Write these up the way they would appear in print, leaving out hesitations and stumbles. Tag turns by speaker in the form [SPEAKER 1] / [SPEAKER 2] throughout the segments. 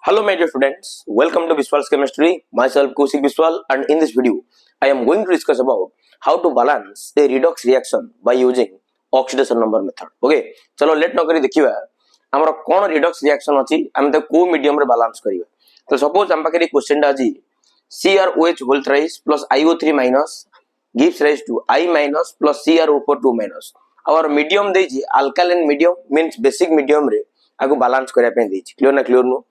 [SPEAKER 1] Hello my dear students, welcome to Biswal's Chemistry. Myself Kaushik Biswal, and in this video I am going to discuss about how to balance a redox reaction by using oxidation number method. Okay, चलो late न करी देखिबा हमर कोन redox reaction अछि हम त को medium रे बैलेंस करिबा. तो सपोज हम पाखरे क्वेश्चन डा अछि CrOH whole thrice plus IO3 minus gives rise to I minus plus CrO4 2 minus. Our medium देछि alkaline medium means basic medium रे आगु बैलेंस करिया पे देछि. क्लियर ना क्लियर नो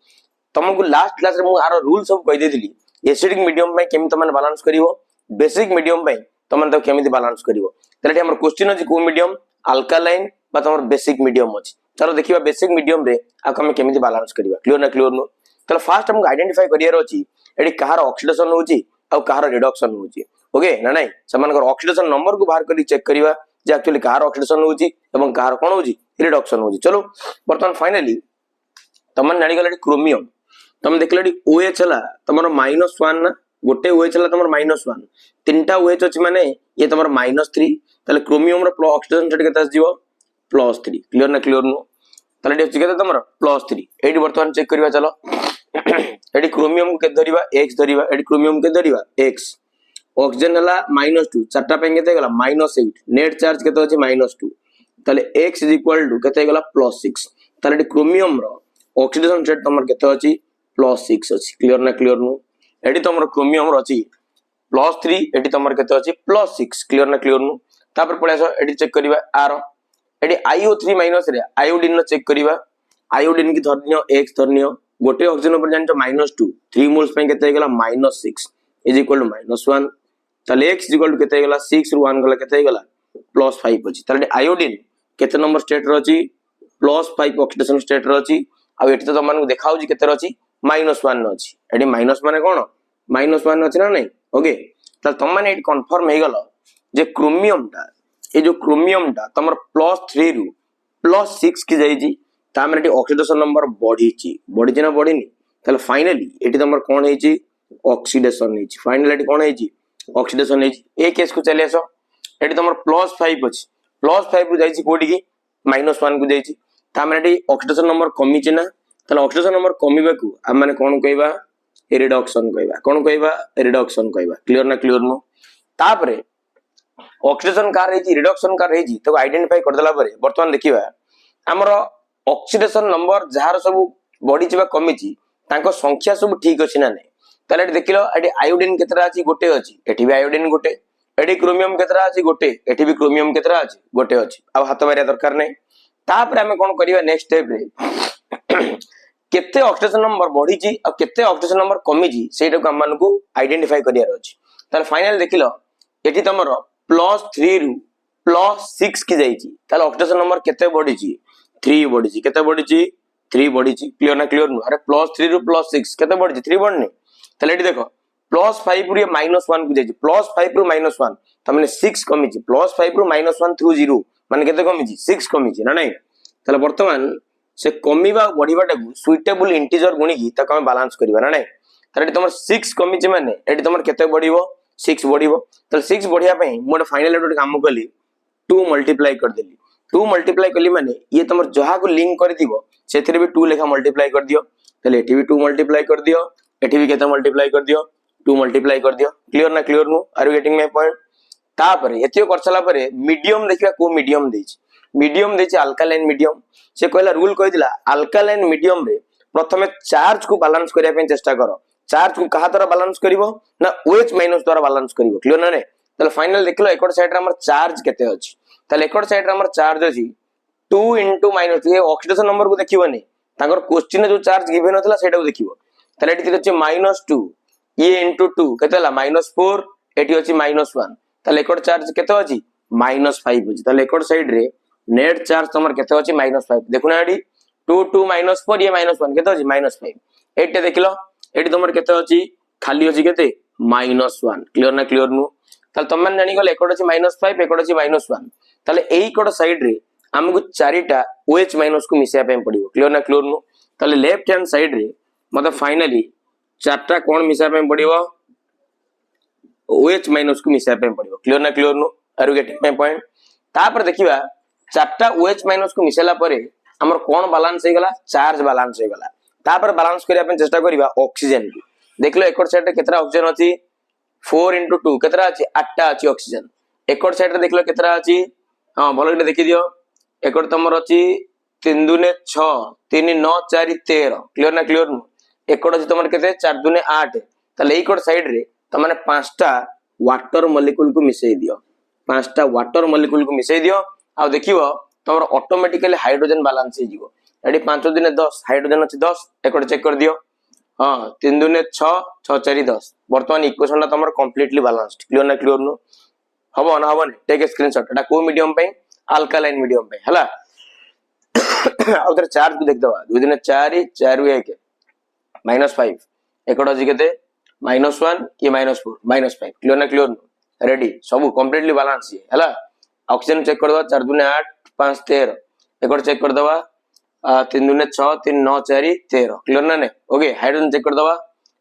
[SPEAKER 1] तुमको लास्ट क्लास रे मु आरो रूल सब कहि देथिली एसिडिक मीडियम में केमि तमन बैलेंस करिवो बेसिक मीडियम में तमन तो केमि बैलेंस करिवो तले हमर क्वेश्चन अछि को मीडियम अल्कालाइन बा तमर बेसिक मीडियम अछि. चलो देखिबा बेसिक मीडियम रे आ हम केमि बैलेंस करिवो. क्लियर ना क्लियर नो तले फास्ट हमको आइडेंटिफाई करियर अछि एडी कहार ऑक्सीडेशन होछि आ कहार रिडक्शन होछि. ओके ना नाही समान ऑक्सीडेशन नंबर को बाहर करी चेक करिवा जे एक्चुअली कहार ऑक्सीडेशन होछि एवं कहार कोन होछि रिडक्शन होछि. चलो वर्तमान फाइनली तमन जानि गले क्रोमियम तुम देख OH है तुम -1 ना गोटे OH है तुम -1 तीनटा OH अच्छी माने ये तुम -3 ताले क्रोमियम रो ऑक्सीडेशन स्टेट केते आसीबो +3. क्लियर ना क्लियर नो ताले अछि केते तुम +3 एडी वर्तमान चेक करबा. चलो एडी क्रोमियम को केते धरिबा x धरिबा एडी क्रोमियम के धरिबा x ऑक्सीजन हला -2 चारटा पे केते गला -8 नेट चार्ज केते अछि -2 ताले x = केते गला +6 ताले एडी क्रोमियम रो ऑक्सीडेशन स्टेट तुम केते अछि +6 अछि. क्लियर ना क्लियर नो एडी तमर क्रोमियम रो अछि +3 एडी तमर केते अछि +6. क्लियर ना क्लियर नो तापर पळे आसो एडी चेक करबा आर एडी IO3 माइनस रे आयोडीन नो चेक करबा आयोडीन की धरनियो x धरनियो गोटे ऑक्सीजन पर जानचो -2 3 मोल्स पे केते गेला -6 =-1 ताले x केते गेला 6 रु 1 गला केते गेला +5 अछि. ताले आयोडीन केते नंबर स्टेट रो अछि +5 ऑक्सीडेशन स्टेट रो अछि आ एठी तो तमन को देखाउ जी केते रो अछि -1 अछि. एडी माइनस माने कोन -1 अछि ना नहीं. ओके त तुम माने एडी कंफर्म हे गलो जे क्रोमियम टा ए जो क्रोमियम टा तमर +3 रु +6 की जाई जी ता माने एडी ऑक्सीडेशन नंबर बढ़ी ना बढ़ीनी तले फाइनली एडी तमर कोन हे जी ऑक्सीडेशन हे जी. फाइनली एडी कोन हे जी ऑक्सीडेशन हे जी. ए केस को चले आसो एडी तमर +5 अछि +5 रु जाई जी कोडी की -1 को जाई जी ता माने एडी ऑक्सीडेशन नंबर कमी छि ना तले ऑक्सीडेशन नंबर कमीबा को हम माने कोन कहबा रिडक्शन कहबा. कोन कहबा रिडक्शन कहबा. क्लियर ना क्लियर नो तापरे ऑक्सीडेशन कार हे जी रिडक्शन कार हे जी तो आइडेंटिफाई कर देला परे वर्तमान देखिबा हमर ऑक्सीडेशन नंबर जहार सब बॉडी छिबा कमी छि तांको संख्या सब ठीक अछि ना नै. तले देखिलो एडी आयोडीन केतरा अछि गोटे अछि एठी भी आयोडीन गोटे एडी क्रोमियम केतरा अछि गोटे एठी भी क्रोमियम केतरा अछि गोटे अछि आ हाथ मारिया दरकार नै. तापरे हमें कोन करिवा नेक्स्ट स्टेप रे केते ऑक्सीडेशन नंबर बढ़ी छि आ केते ऑक्सीडेशन नंबर कमी छि सेटा को हम मान को आइडेंटिफाई करियार अछि. ताले फाइनल देखिलो एठी तमरो +3 रु +6 की जाई छि ताले ऑक्सीडेशन नंबर केते बढ़ी छि 3 बढ़ी छि केते बढ़ी छि 3 बढ़ी छि. क्लियर ना क्लियर नो अरे +3 रु +6 केते बढ़ी छि 3 बढ़नी ताले एठी देखो +5 रु -1 को जाई छि +5 रु -1 तमने 6 कमी छि +5 रु -1 थ्रू 0 माने केते कमी छि 6 कमी छि ना नहीं. ताले वर्तमान से कमीबा बढ़ीबाटा को सुइटेबल इंटीजर गुणी की तक हम बैलेंस करबा ना नहीं. ताले तमर 6 कमी छि माने एठी तमर केते बढ़ीबो 6 बढ़ीबो ताले 6 बढ़िया पई मोर फाइनल एडोट काम कली 2 मल्टीप्लाई कर देली 2 मल्टीप्लाई कली माने ये तमर जहा को लिंक कर दिबो सेथरे भी 2 लेखा मल्टीप्लाई कर दियो ताले एठी भी 2 मल्टीप्लाई कर दियो एठी भी केते मल्टीप्लाई कर दियो 2 मल्टीप्लाई कर दियो. क्लियर ना clear no are you getting my point. तापरे एतियो करसला परे मीडियम देखिया को मीडियम देछि मीडियम देछि अल्कालाइन मीडियम से कहला रूल कहि दिला अल्कालाइन मीडियम रे प्रथमे चार्ज को बैलेंस करिया पे चेष्टा करो. चार्ज को कहा द्वारा बैलेंस करिवो ना OH माइनस द्वारा बैलेंस करिवो. क्लियर ना रे तले फाइनल देखलो एकड साइड रे हमर चार्ज केते अछि तले एकड साइड रे हमर चार्ज अछि 2 - ये ऑक्सीडेशन नंबर को देखिबोनी ताकर क्वेश्चन जो चार्ज गिवन होतला सेटा को देखिबो तले एठी अछि -2 ये * 2 केते हला -4 एठी अछि -1 तले एकड चार्ज केते अछि -5 अछि तले एकड साइड रे नेट चार्ज तमर केते अछि -5 देखुना एडी 2 2 -4 ये -1 केते अछि -5 एटे देखिलो एडी तमर केते अछि खाली अछि केते -1. क्लियर ना क्लियर नु तले तमन जानि गले एकड अछि -5 एकड अछि -1 तले एई कोड साइड रे हमकु चारिटा OH माइनस को मिसिया पे पड़िबो. क्लियर ना क्लियर नु तले लेफ्ट हैंड साइड रे मतलब फाइनली चारटा कोन मिसिया पे पड़िबो OH माइनस को मिसिया पे पड़िबो. क्लियर ना clear no are you getting my point. तापर देखिबा चारटा OH माइनस को मिसेला परे हमर कोन बैलेंस हे गला चार्ज बैलेंस हे गला तापर बैलेंस करिया पे चेष्टा करिबा ऑक्सीजन को देखलो एकड़ साइड रे केतरा ऑक्सीजन अछि 4 into 2 केतरा अछि 8टा अछि ऑक्सीजन एकड़ साइड रे देखलो केतरा अछि हां भलो के देखि दियो एकड़ तमर अछि 3 दुने 6 3 9 4 13 क्लियर ना क्लियर नु एकड़ अछि तमर केते 4 दुने 8 तले एकड़ साइड रे तमने पांचटा वाटर मॉलिक्यूल को मिसई दियो पांचटा वाटर मॉलिक्यूल को मिसई दियो आ देखिवो तमर ऑटोमेटिकली हाइड्रोजन बैलेंस हे जीवो एडी 5 दुने 10 हाइड्रोजन अछि 10 एकड़ चेक कर दियो हां 3 दुने 6 6 4 10 वर्तमान इक्वेशन तमर कंप्लीटली बैलेंस्ड क्लियर ना क्लियर नु हबो ना हबो टेक ए स्क्रीनशॉट एटा को मीडियम पे अल्कालाइन मीडियम पे हला आ उधर चार्ज को देख दवा 2 दुने 4 4 1 -5 एकड़ अछि केते -1 ये -4 -5 क्लियर ना क्लियर नु रेडी सब कंप्लीटली बैलेंस है हला ऑक्सीजन चेक कर दवा 4 दुने 8 5 13 एकड़ चेक कर दवा 3 दुने 6 3 9 4 13 क्लियर ना ने ओके हाइड्रोजन चेक कर दवा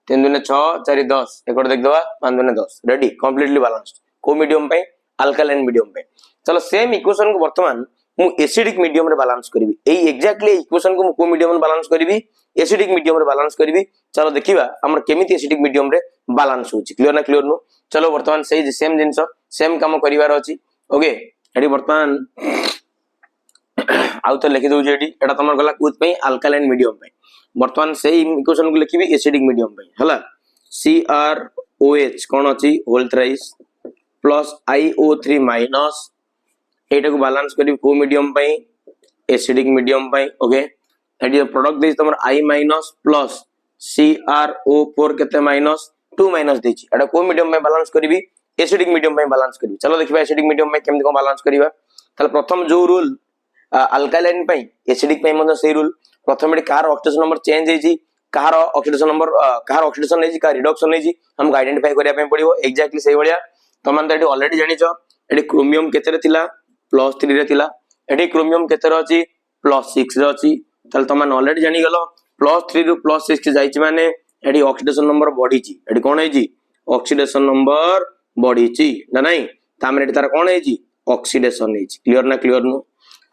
[SPEAKER 1] 3 दुने 6 4 10 एकड़ देख दवा 5 दुने 10 रेडी कंप्लीटली बैलेंस्ड को मीडियम पे अल्कालाइन मीडियम पे चलो सेम इक्वेशन को वर्तमान मु एसिडिक मीडियम रे बैलेंस करबी एई एक्जेक्टली इक्वेशन को मु को मीडियम रे बैलेंस करबी एसिडिक मीडियम रे बैलेंस करबी चलो देखिबा हमर केमिति एसिडिक मीडियम रे बैलेंस होची क्लियर ना क्लियर नु चलो वर्तमान सेही सेम जिंस सेम काम करिवार अछि ओके एडी वर्तमान आउ तो लिखि दउ जेडी एटा तमर गला कुत पे अल्कालाइन मीडियम पे वर्तमान सेही इक्वेशन को लिखिबी एसिडिक मीडियम पे हला CrOH कोन अछि whole thrice plus IO3 minus एटा को बैलेंस करी को मीडियम पे एसिडिक मीडियम पे ओके एडी प्रोडक्ट देस तमर I माइनस प्लस CrO4 केते माइनस 2 माइनस देछि एटा को मीडियम में बैलेंस करबी एसिडिक मीडियम में बैलेंस करबी चलो देखिबा एसिडिक मीडियम में केमति को बैलेंस करिबा तले प्रथम जो रूल अल्कालाइन पे एसिडिक पे मतलब सेही रूल प्रथम एडी कार ऑक्सीडेशन नंबर चेंज हेजी कार ऑक्सीडेशन नंबर कार ऑक्सीडेशन हेजी कार रिडक्शन हेजी हमको आइडेंटिफाई करिया पे पड़िबो एक्जेक्टली सेही बलिया तमन तो एडी ऑलरेडी जानि छ एडी क्रोमियम केते रे थिला +3 रे थिला एडी क्रोमियम केते रे अछि +6 रे अछि तले तमन ऑलरेडी जानि गलो +3 रु +6 के जाइछि माने एडी ऑक्सीडेशन नंबर बढ़ीछि एडी कोन हेजी ऑक्सीडेशन नंबर बढ़ीछि ना नहीं तामरे एडी तार कोन हेजी ऑक्सीडेशन हेजी क्लियर ना क्लियर नु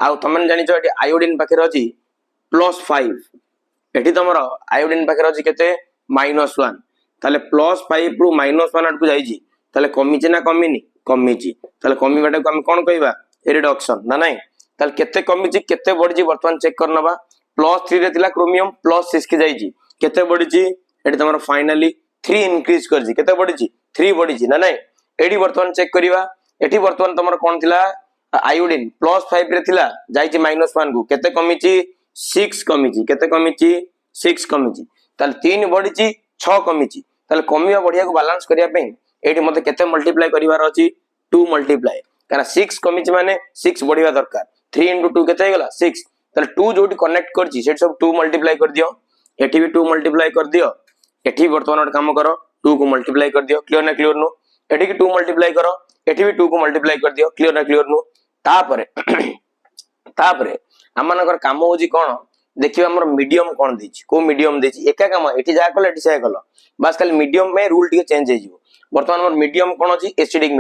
[SPEAKER 1] आ तमन जानि छ एडी आयोडीन पाखे अछि +5 एठी तमरो आयोडीन पाखे अछि केते -1 ताले +5 रु -1 आड को जाइछि ताले कमिछि ना कमिनी कमिछि ताले कमिबाटा को हम कोन कहबा रिडक्शन ना नहीं ताले केते कमिछि केते बढ़िछि वर्तमान चेक करनबा +3 रे थिला क्रोमियम +6 के जाइछि केते बढ़िछि एठी तमरो फाइनली 3 इंक्रीज करछि केते बढ़िछि 3 बढ़िछि ना नहीं एडी वर्तमान चेक करिवा एठी वर्तमान तमरो कोन थिला आयोडीन +5 रे थिला जाइछि -1 को केते कमिछि 6 कमिछि केते कमिछि 6 कमिछि ताले 3 बढ़िछि 6 कमिछि ताले कमिया बढ़िया को बैलेंस करिया पे एठी मते केते मल्टीप्लाई करिवार अछि 2 मल्टीप्लाई कारण 6 कमिछि माने 6 बढ़िया दरकार 3 into 2 केते हेगला 6 ताले 2 जोटी कनेक्ट करछि सेट सब 2 मल्टीप्लाई कर दियो एठी भी 2 मल्टीप्लाई कर दियो एठी वर्तमान एक काम करो 2 को मल्टीप्लाई कर दियो क्लियर ना क्लियर नु एठी की 2 मल्टीप्लाई करो एठी भी 2 को मल्टीप्लाई कर दियो क्लियर ना क्लियर नु तापरे हमनकर काम होजी कोन देखिबा हमर मीडियम कोन देछि को मीडियम देछि एका काम एठी जा कल एठी से कल बस खाली मीडियम में रूल टिके चेंज हे जिवो वर्तमान हमर मीडियम कोन अछि एसिडिक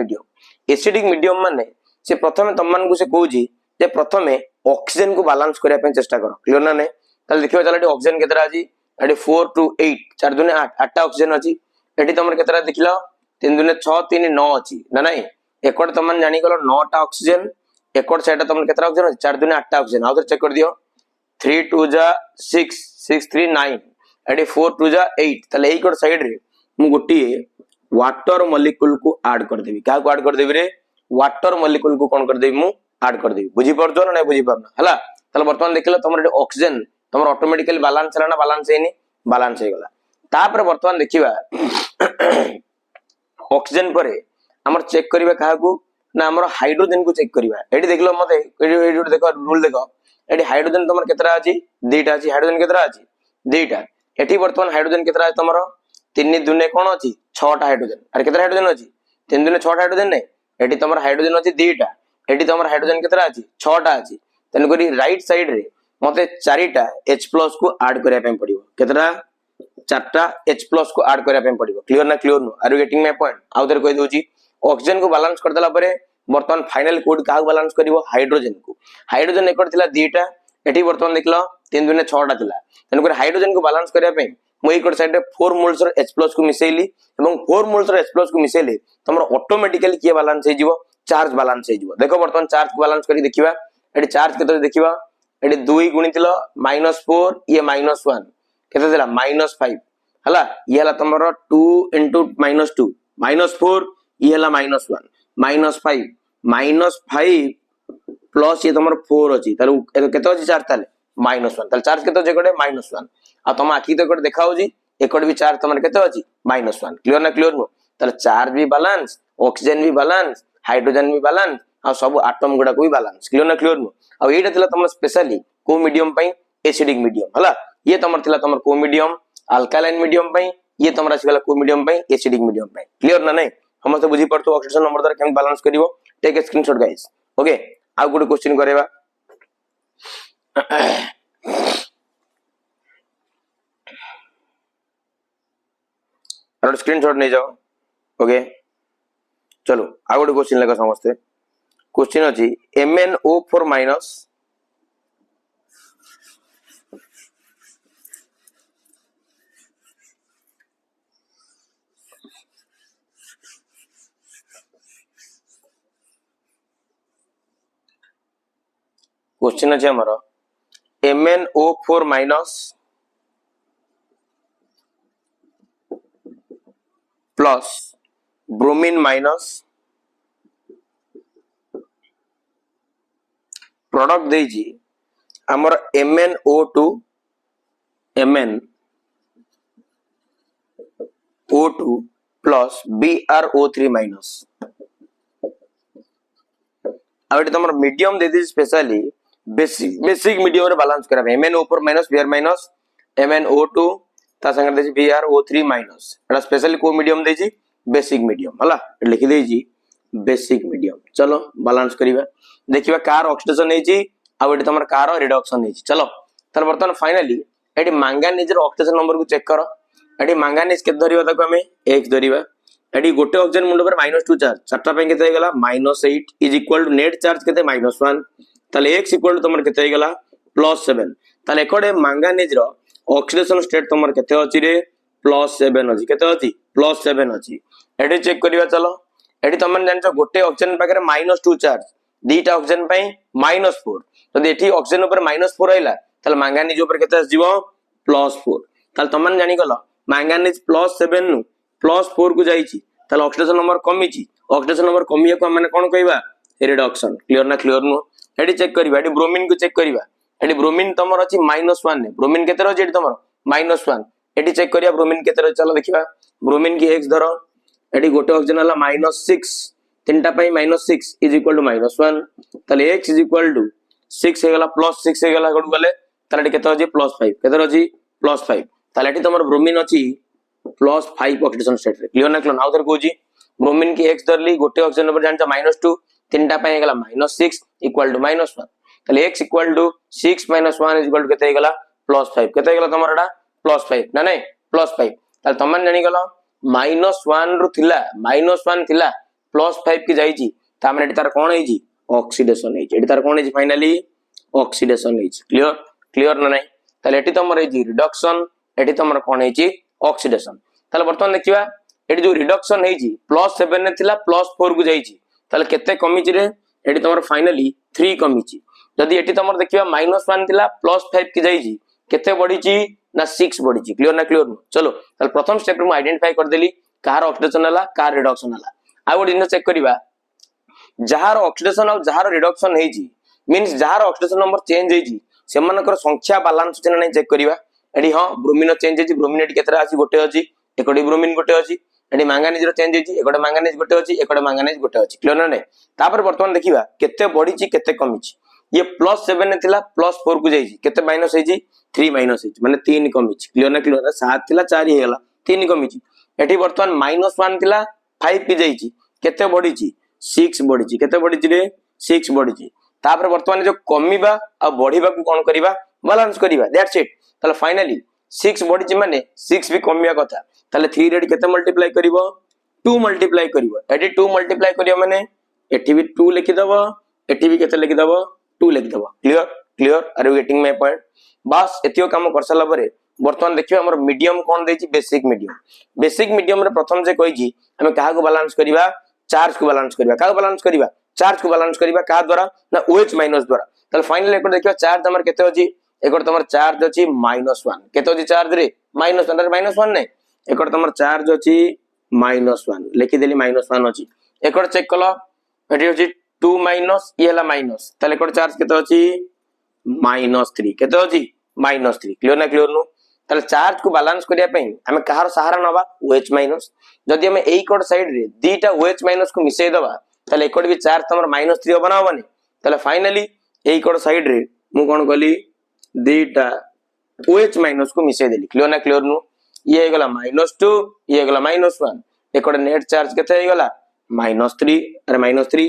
[SPEAKER 1] मीडियम माने से प्रथमे तमन को से कहूजी जे प्रथमे ऑक्सीजन को बैलेंस करिया पे चेष्टा करो क्लियर ना ने ताले देखिबा चला ऑक्सीजन केतरा अछि एठी 4 to 8 4 दुने 8 8टा ऑक्सीजन अछि एठी तमर केतरा देखिलो 3 दुने 6 3 9 अछि ना नहीं एकड़ तमन जानि गलो 9टा ऑक्सीजन एकड़ साइड तमन केतरा ऑक्सीजन अछि 4 दुने 8टा ऑक्सीजन आउर चेक कर दियो 3 2 जा 6 6 3 9 एठी 4 2 जा 8 ताले एकड़ साइड रे मु गोटी वाटर मॉलिक्यूल को ऐड कर देबी का को ऐड कर देबी रे वाटर मॉलिक्यूल को कोन कर देबी मु ऐड कर देबी बुझी परजो ना बुझी परना हला ताले वर्तमान देखिलो तमर ऑक्सीजन तमर ऑटोमेटिकली बैलेंस हला ना बैलेंस हेनी बैलेंस हे गला तापर वर्तमान देखिबा ऑक्सीजन परे हमर चेक करिबा काहा को ना हमर हाइड्रोजन को चेक करिबा एडी देखलो मते एडी देखो रूल देखो एडी हाइड्रोजन तमर केतरा अछि दुईटा अछि हाइड्रोजन केतरा अछि दुईटा एठी वर्तमान हाइड्रोजन केतरा अछि तमर 3 दुने कोन अछि 6टा हाइड्रोजन अरे केतरा हाइड्रोजन अछि 3 दुने 6टा हाइड्रोजन नै एठी तमर हाइड्रोजन अछि दुईटा एठी तमर हाइड्रोजन केतरा अछि 6टा अछि तन करी राइट साइड रे मते 4टा H+ को ऐड करिया पे पड़िबो केतरा 4टा H+ को ऐड करिया पे पड़िबो क्लियर ना clear no are you getting my point आउ देर कहि दोची ऑक्सीजन को बैलेंस कर देला परे वर्तमान फाइनल कोड का बैलेंस करिवो हाइड्रोजन को हाइड्रोजन एकड़ थिला दुईटा एठी वर्तमान देखलो तीन दुने 6टा थिला तेन हाइड्रोजन को बैलेंस करिया पे मु एक साइड रे 4 मोल्स रो H+ को मिसेइली एवं 4 मोल्स रो H+ को मिसेइले तमरो ऑटोमेटिकली किए बैलेंस हे जीवो चार्ज बैलेंस हे जीवो देखो वर्तमान चार्ज को बैलेंस करी देखिबा एडी चार्ज केते देखिबा एडी 2 गुणितिलो -4 ये -1 केते दिला -5 हला ये हला तमरो 2 * -2 -4 ये हला -1 -5 -5 प्लस ये तमरो 4 अछि ताले केते अछि चार्ज ताले -1 ताले चार्ज केते अछि कोडे -1 आ तम आखी तो कोडे देखाउ जी एकोड भी चार्ज तमरे केते अछि -1 क्लियर ना क्लियर नो ताले चार्ज भी बैलेंस ऑक्सीजन भी बैलेंस हाइड्रोजन भी बैलेंस आ सब एटम गुडा को भी बैलेंस क्लियर ना क्लियर नो आ एटा थिला तमर स्पेशली को मीडियम पई एसिडिक मीडियम हला ये तमर थिला तमर को मीडियम अल्कालाइन मीडियम पई ये तमरा सिगला को मीडियम पई एसिडिक मीडियम पई क्लियर ना नहीं हम तो बुझी पड़तो ऑक्सीजन नंबर द्वारा केम बैलेंस करिवो take a screenshot guys okay आ गुड क्वेश्चन करेबा और स्क्रीनशॉट नहीं जाओ ओके चलो आ गुड क्वेश्चन लगा समझते क्वेश्चन अछि MnO4 माइनस क्वेश्चन अछि हमर MnO4 minus plus bromine minus product देजी हमर MnO2 plus BrO3 minus out तमर मीडियम दे दी स्पेशली बेसिक मीडियम रे बैलेंस करबे MnO4 minus Br minus MnO2 ता संग देजी BrO3 माइनस एटा स्पेशली को मीडियम देजी बेसिक मीडियम हला लिखि देजी बेसिक मीडियम चलो बैलेंस करिबा देखिबा कार ऑक्सीडेशन हेची आ एटी तमर कार रिडक्शन हेची चलो तर बर्तमान फाइनली एटी मैंगानीज रो ऑक्सीडेशन नंबर को चेक करो एटी मैंगानीज के धरिबा ताको हमें x धरिबा एटी गोटे ऑक्सीजन मुंड पर -2 चार्ज चारटा पे केते गेला -8 is equal to net charge केते -1 ताले x इक्वल टू तमर केते गेला +7 ताले एकोडे मैंगानीज रो ऑक्सीडेशन स्टेट तमर केते अछि रे +7 अछि केते अछि +7 अछि एटी चेक करिबा चलो एटी तमन जानछो गोटे ऑक्सीजन पाखरे -2 चार्ज दीटा ऑक्सीजन पई -4 तो एठी ऑक्सीजन ऊपर -4 आइला ताले मैंगानीज ऊपर केते आसीबो +4 ताले तमन जानि गलो मैंगानीज +7 नु +4 को जाईची ताले ऑक्सीडेशन नंबर कमीची ऑक्सीडेशन नंबर कमिया को माने कोन कहबा रिडक्शन क्लियर ना क्लियर नु एटी चेक करिबा एटी ब्रोमीन को चेक करिबा एटी ब्रोमीन तमर अछि -1 ने ब्रोमीन केते रहै एटी तमर -1 एटी चेक करिया ब्रोमीन केते रहै चलो देखिबा ब्रोमीन की x धरो एटी गोटे ऑक्सीजन हला -6 तीनटा पई -6 इज इक्वल टू -1 ताले x इज इक्वल टू 6 हे गला +6 हे गला गडु गले ताले एटी केते अछि +5 केते रहै +5 ताले एटी तमर ब्रोमीन अछि +5 ऑक्सीडेशन स्टेट रे क्लियर ना क्लियर नाउ धर कोजी ब्रोमीन की x धरली गोटे ऑक्सीजन पर जानचा -2 तीनटा पई हे गला -6 इक्वल टू -1 ताले x equal to 6 - 1 is equal to केते हे गला +5 केते हे गला तमर एटा +5 ना नहीं +5 ताले तमन जानि गलो -1 रु थिला -1 थिला +5 की जाईची ता माने एटी तार कोन हेजी ऑक्सीडेशन हेजी एटी तार कोन हेजी फाइनली ऑक्सीडेशन हेजी क्लियर क्लियर ना नहीं ताले एटी तमर हेजी रिडक्शन एटी तमर कोन हेजी ऑक्सीडेशन ताले वर्तमान देखिबा एटी जो रिडक्शन हेजी +7 ने थिला +4 को जाईची ताले केते कमीची रे एटी तमर फाइनली 3 कमीची जदी एटी तमर देखिबा -1 थिला +5 की जाईची केते बढ़ीची ना 6 बढ़ीची क्लियर ना क्लियर चलो ताले प्रथम स्टेप रे मु आइडेंटिफाई कर देली कार ऑक्सीडेशन हला कार रिडक्शन हला आ गुड इन चेक करिबा जहार ऑक्सीडेशन और जहार रिडक्शन हेजी मींस जहार ऑक्सीडेशन नंबर चेंज हेजी सेमानकर संख्या बैलेंस छै नै चेक करिबा एडी हां ब्रोमीन चेंज हेजी ब्रोमीन एडी केतरा आसी गोटे अछि एकोडी ब्रोमीन गोटे अछि एडी मैंगानीज रो चेंज हेजी एकोडे मैंगानीज गोटे अछि एकोडे मैंगानीज गोटे अछि क्लियर ना नै तापर वर्तमान देखिबा केते बढ़ीची केते कमीची ये +7 ने थिला +4 को जाईची केते माइनस हेजी 3 माइनस हेजी माने 3 कमीची क्लियर ना क्लियर 7 थिला 4 हे गेला 3 कमीची एठी वर्तमान -1 थिला 5 की जाईची केते बढ़ीची 6 बढ़ीची केते बढ़ीची रे 6 बढ़ीची तापर वर्तमान जो कमीबा आ बढ़ीबा को कोन करिबा बैलेंस करिबा दैट्स इट ताले फाइनली 6 बढ़ीची माने 6 भी कमिया कथा ताले 3 रेड केते मल्टीप्लाई करिवो 2 मल्टीप्लाई करिवो एठी 2 मल्टीप्लाई करियो माने एठी भी 2 लिखि दबो एठी भी केते लिखि दबो 2 लिखि दबो clear clear are you getting my point बस एतियो काम कर साला परे वर्तमान देखियो हमर मीडियम कोन देछि बेसिक मीडियम रे प्रथम जे कहि छी हमें काहा को बैलेंस करिवा चार्ज को बैलेंस करिवा काहा को बैलेंस करिवा चार्ज को बैलेंस करिवा का द्वारा ना OH माइनस द्वारा तले फाइनली एक देखियो चार्ज हमर केते अछि एक तमर चार्ज अछि -1 केते अछि चार्ज रे -1 नै एक तमर चार्ज अछि -1 लिखि देली -1 अछि एक चेक कलो एठी अछि 2 माइनस ये हला माइनस तले एक चार्ज केते अछि -3 केते अछि -3 क्लियर ना क्लियर नु तले चार्ज को बैलेंस करिया पई हमें कहार सहारा नबा OH माइनस जदि हमें एई कोड साइड रे दीटा OH माइनस को मिसै दबा तले एक भी चार्ज तमर -3 बनावनी तले फाइनली एई कोड साइड रे मु कोन कली दीटा OH माइनस को मिसै देली क्लियर ना क्लियर नु ये गला -2 ये गला -1 एकोडे नेट चार्ज केते हे गला -3 अरे -3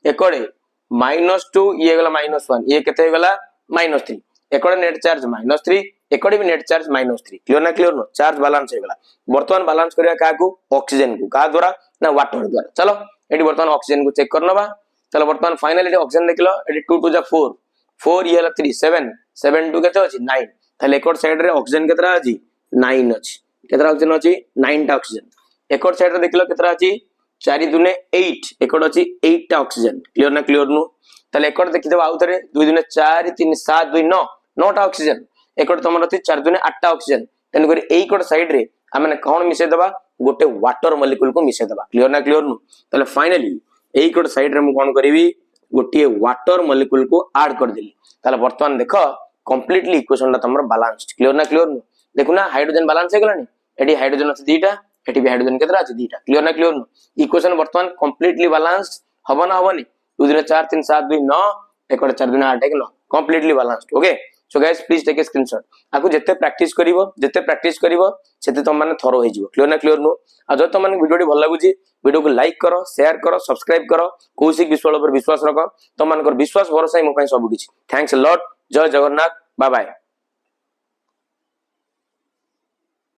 [SPEAKER 1] एकोडे -2 ये गला -1 ये केते हे गला -3 एकोडे नेट चार्ज -3 एकोडे भी नेट चार्ज -3 क्लियर ना क्लियर नो चार्ज बैलेंस हे गला वर्तमान बैलेंस करिया का को ऑक्सीजन को का द्वारा ना वाटर द्वारा चलो एडी वर्तमान ऑक्सीजन को चेक करनबा चलो वर्तमान फाइनली ऑक्सीजन देखलो एडी 2 टू जा 4 4 ये हला 3 7 7 2 केते अछि 9 तले एकोड साइड रे ऑक्सीजन केतरा अछि 9 अछि केतरा ऑक्सीजन अछि 9 टा ऑक्सीजन एकोड साइड रे देखलो केतरा अछि 4 दुने 8 एकोड अछि 8 टा ऑक्सीजन क्लियर ना क्लियर नु तले एकोड देखि देबा आउतरे 2 दुने 4 3 7 2 9 9 टा ऑक्सीजन एकोड तमर अछि 4 दुने 8 टा ऑक्सीजन तने करी एई कोड साइड रे हमने कोन मिसे दबा गोटे वाटर मॉलिक्यूल को मिसे दबा क्लियर ना क्लियर नु तले फाइनली एई कोड साइड रे मु कोन करिवि गोटे वाटर मॉलिक्यूल को ऐड कर देली तले वर्तमान देखो कंप्लीटली इक्वेशन ता तमर बैलेंस्ड क्लियर ना क्लियर नु देखु ना हाइड्रोजन बैलेंस हे गलानी एडी हाइड्रोजन अछि दीटा एटी भी हाइड्रोजन केतरा अछि दीटा क्लियर ना क्लियर नु इक्वेशन वर्तमान कंप्लीटली बैलेंस्ड हबो ना हबोनी 2 दुने 4 3 7 2 9 एकोड 4 दुने 8 9 completely balanced okay so guys please take a screenshot आकु जेते प्रैक्टिस करिवो सेते तुम माने थरो हे जिवो क्लियर ना क्लियर नु आ जो तुम माने वीडियो भल लागुची वीडियो को लाइक करो शेयर करो सब्सक्राइब करो कौशिक विश्वाल पर विश्वास रखो तुम मानकर विश्वास भरोसा ही मो पई सब किछि थैंक्स अ लॉट जय जगन्नाथ बाय बाय।